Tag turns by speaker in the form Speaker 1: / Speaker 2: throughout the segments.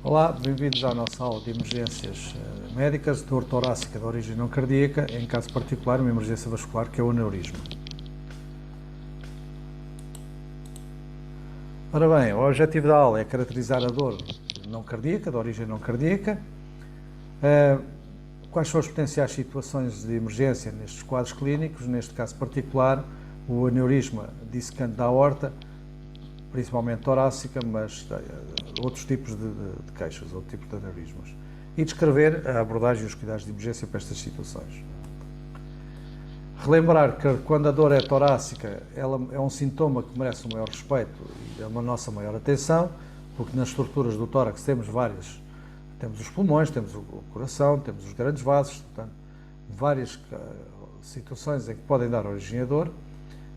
Speaker 1: Olá, bem-vindos à nossa aula de emergências médicas, dor torácica de origem não cardíaca, em caso particular uma emergência vascular que é o aneurisma. Ora bem, o objetivo da aula é caracterizar a dor não cardíaca, de origem não cardíaca, quais são as potenciais situações de emergência nestes quadros clínicos, neste caso particular, o aneurisma dissecante da aorta, principalmente torácica, mas outros tipos de queixas, outros tipos de aneurismas. E descrever a abordagem e os cuidados de emergência para estas situações. Relembrar que quando a dor é torácica, ela é um sintoma que merece o maior respeito e a nossa maior atenção, porque nas estruturas do tórax temos várias, temos os pulmões, temos o coração, temos os grandes vasos, portanto, várias situações em que podem dar origem à dor.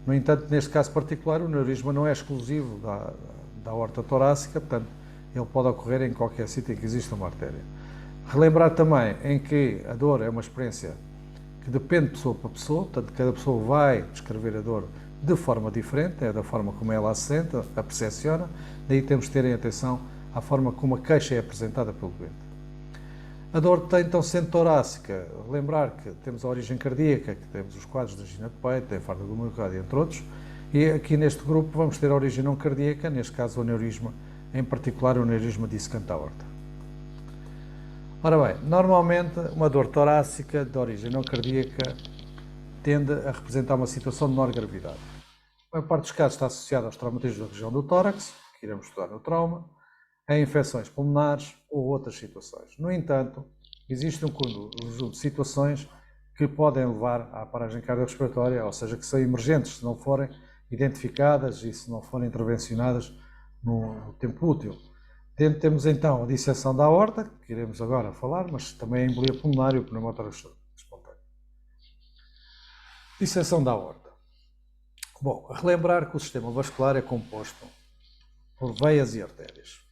Speaker 1: No entanto, neste caso particular, o aneurisma não é exclusivo da aorta torácica, portanto, ele pode ocorrer em qualquer sítio em que exista uma artéria. Relembrar também em que a dor é uma experiência que depende de pessoa para pessoa, portanto, cada pessoa vai descrever a dor de forma diferente, é da forma como ela a sente, a percepciona, daí temos de terem atenção à forma como a queixa é apresentada pelo doente. A dor tem então sendo torácica, lembrar que temos a origem cardíaca, que temos os quadros de angina de peito, a infarto do miocárdio, entre outros, e aqui neste grupo vamos ter a origem não cardíaca, neste caso o aneurisma, em particular o aneurisma dissecante da aorta. Ora bem, normalmente uma dor torácica de origem não cardíaca tende a representar uma situação de menor gravidade. A maior parte dos casos está associada aos traumatismos da região do tórax, que iremos estudar no trauma, a infecções pulmonares ou outras situações. No entanto, existe um conjunto de situações que podem levar à paragem cardiorrespiratória, ou seja, que são emergentes se não forem identificadas e se não forem intervencionadas no tempo útil. Temos então a disseção da aorta, que iremos agora falar, mas também a embolia pulmonar e o pneumotórax espontâneo. Disseção da aorta. Bom, relembrar que o sistema vascular é composto por veias e artérias.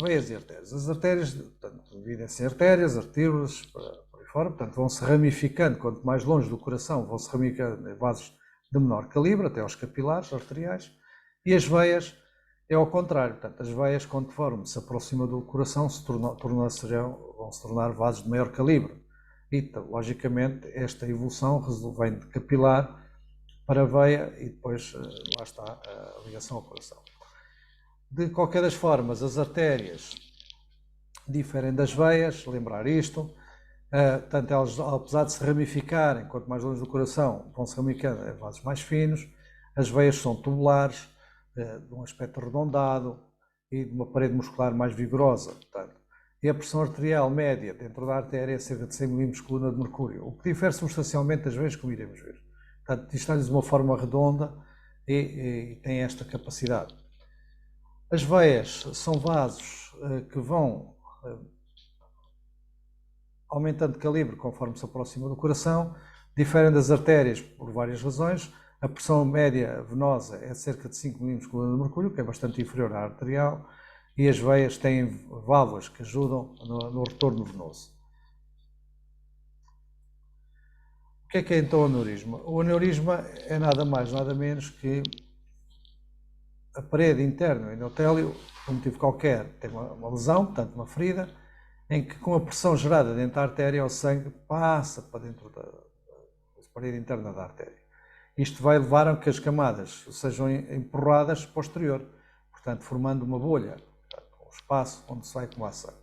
Speaker 1: Veias e artérias. As artérias, portanto, dividem-se em artérias, artérias, por aí fora, portanto, vão-se ramificando, quanto mais longe do coração, vão-se ramificando em vasos de menor calibre, até aos capilares arteriais, e as veias é ao contrário, portanto, as veias, conforme se aproxima do coração, vão se tornar vasos de maior calibre. E, logicamente, esta evolução vem de capilar para a veia e depois lá está a ligação ao coração. De qualquer das formas, as artérias diferem das veias, lembrar isto, tanto elas, apesar de se ramificarem, quanto mais longe do coração, vão se ramificando em vasos mais finos, as veias são tubulares, de um aspecto arredondado e de uma parede muscular mais vigorosa, portanto, e a pressão arterial média dentro da artéria é cerca de 100 mm coluna de mercúrio, o que difere substancialmente das veias, como iremos ver. Portanto, isto está-lhes uma forma redonda e tem esta capacidade. As veias são vasos que vão aumentando de calibre conforme se aproxima do coração, diferem das artérias por várias razões. A pressão média venosa é cerca de 5 mm coluna de mercúrio, que é bastante inferior à arterial, e as veias têm válvulas que ajudam no retorno venoso. O que é então o aneurisma? O aneurisma é nada mais, nada menos que a parede interna, o endotélio, por um motivo qualquer, tem uma lesão, portanto uma ferida, em que com a pressão gerada dentro da artéria, o sangue passa para dentro da parede interna da artéria. Isto vai levar a que as camadas sejam empurradas para o exterior, portanto formando uma bolha, um espaço onde se vai acumular sangue.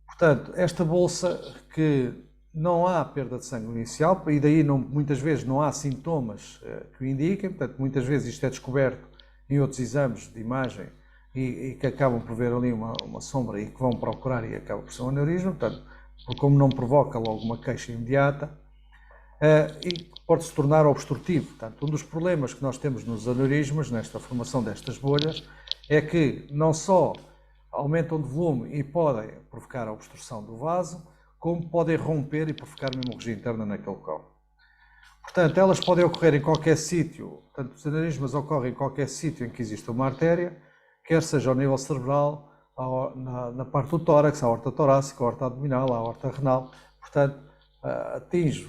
Speaker 1: Portanto, esta bolsa que não há perda de sangue inicial, e daí muitas vezes não há sintomas que o indiquem, portanto muitas vezes isto é descoberto em outros exames de imagem e que acabam por ver ali uma sombra e que vão procurar e acaba por ser um aneurisma, portanto, como não provoca logo uma queixa imediata, e pode se tornar obstrutivo. Portanto, um dos problemas que nós temos nos aneurismas, nesta formação destas bolhas, é que não só aumentam de volume e podem provocar a obstrução do vaso, como podem romper e provocar uma hemorragia interna naquele local. Portanto, elas podem ocorrer em qualquer sítio, portanto, os aneurismas ocorrem em qualquer sítio em que exista uma artéria, quer seja ao nível cerebral, na parte do tórax, a aorta torácica, a aorta abdominal, a aorta renal, portanto, atinge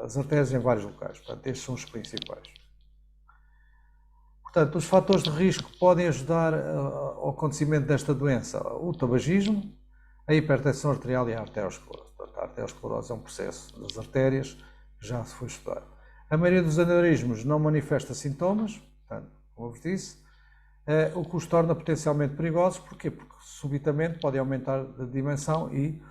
Speaker 1: as artérias em vários locais, portanto, estes são os principais. Portanto, os fatores de risco que podem ajudar ao acontecimento desta doença: o tabagismo, a hipertensão arterial e a arteriosclerose. Portanto, a arteriosclerose é um processo das artérias que já se foi estudado. A maioria dos aneurismos não manifesta sintomas, portanto, como vos disse, o que os torna potencialmente perigosos. Porquê? Porque subitamente podem aumentar de dimensão e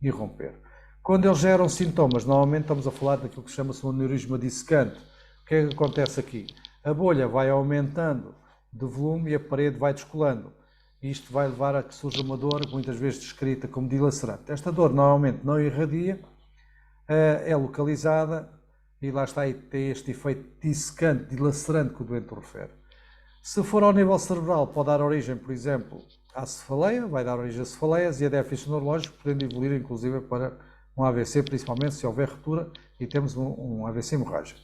Speaker 1: romper. Quando eles geram sintomas, normalmente estamos a falar daquilo que chama-se um aneurisma dissecante. O que é que acontece aqui? A bolha vai aumentando de volume e a parede vai descolando. Isto vai levar a que surja uma dor, muitas vezes descrita como dilacerante. Esta dor normalmente não irradia, é localizada e lá está, e tem este efeito dissecante, dilacerante que o doente refere. Se for ao nível cerebral, pode dar origem, por exemplo, à cefaleia, vai dar origem a cefaleias e a déficit neurológico, podendo evoluir inclusive para um AVC, principalmente se houver ruptura e temos um AVC hemorrágico.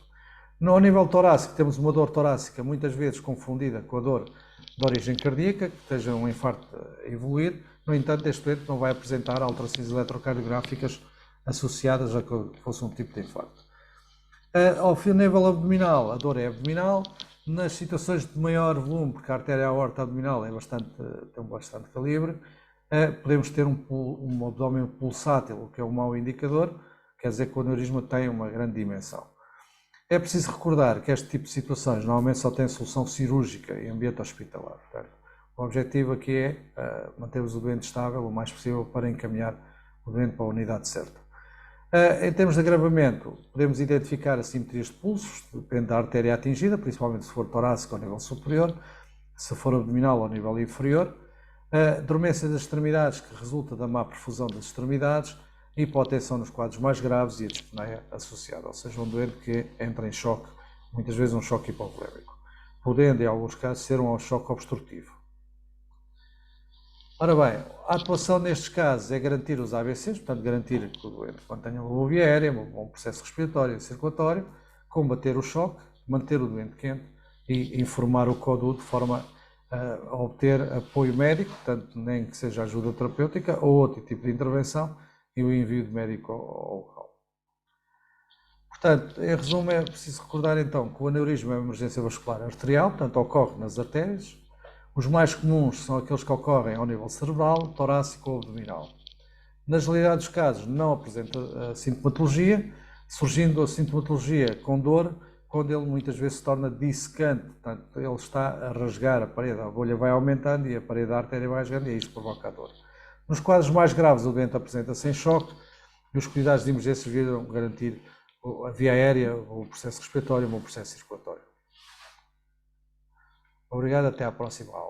Speaker 1: No nível torácico, temos uma dor torácica muitas vezes confundida com a dor de origem cardíaca, que esteja um infarto a evoluir. No entanto, este doente não vai apresentar alterações eletrocardiográficas associadas a que fosse um tipo de infarto. Ao nível abdominal, a dor é abdominal. Nas situações de maior volume, porque a artéria aorta abdominal tem bastante calibre, podemos ter um abdômen pulsátil, o que é um mau indicador, quer dizer que o aneurisma tem uma grande dimensão. É preciso recordar que este tipo de situações normalmente só tem solução cirúrgica em ambiente hospitalar. Portanto, o objetivo aqui é mantermos o doente estável o mais possível para encaminhar o doente para a unidade certa. Em termos de agravamento, podemos identificar assimetrias de pulsos, depende da artéria atingida, principalmente se for torácica ao nível superior, se for abdominal ao nível inferior, dormência das extremidades que resulta da má perfusão das extremidades, hipotensão nos quadros mais graves e a dispneia associada, ou seja, um doente que entra em choque, muitas vezes um choque hipovolémico, podendo em alguns casos ser um choque obstrutivo. Ora bem, a atuação nestes casos é garantir os AVCs, portanto garantir que o doente mantenha uma boa via aérea, um bom processo respiratório e circulatório, combater o choque, manter o doente quente e informar o CODU de forma a obter apoio médico, portanto nem que seja ajuda terapêutica ou outro tipo de intervenção e o envio de médico ao local. Portanto, em resumo, é preciso recordar então que o aneurisma é uma emergência vascular arterial, portanto ocorre nas artérias. Os mais comuns são aqueles que ocorrem ao nível cerebral, torácico ou abdominal. Na generalidade dos casos não apresenta sintomatologia, surgindo a sintomatologia com dor, quando ele muitas vezes se torna dissecante, portanto ele está a rasgar a parede, a bolha vai aumentando e a parede da artéria vai rasgando e isso provoca a dor. Nos quadros mais graves o doente apresenta-se em choque e os cuidados de emergência visam garantir a via aérea, o processo respiratório e o processo circulatório. Obrigado, até à próxima aula.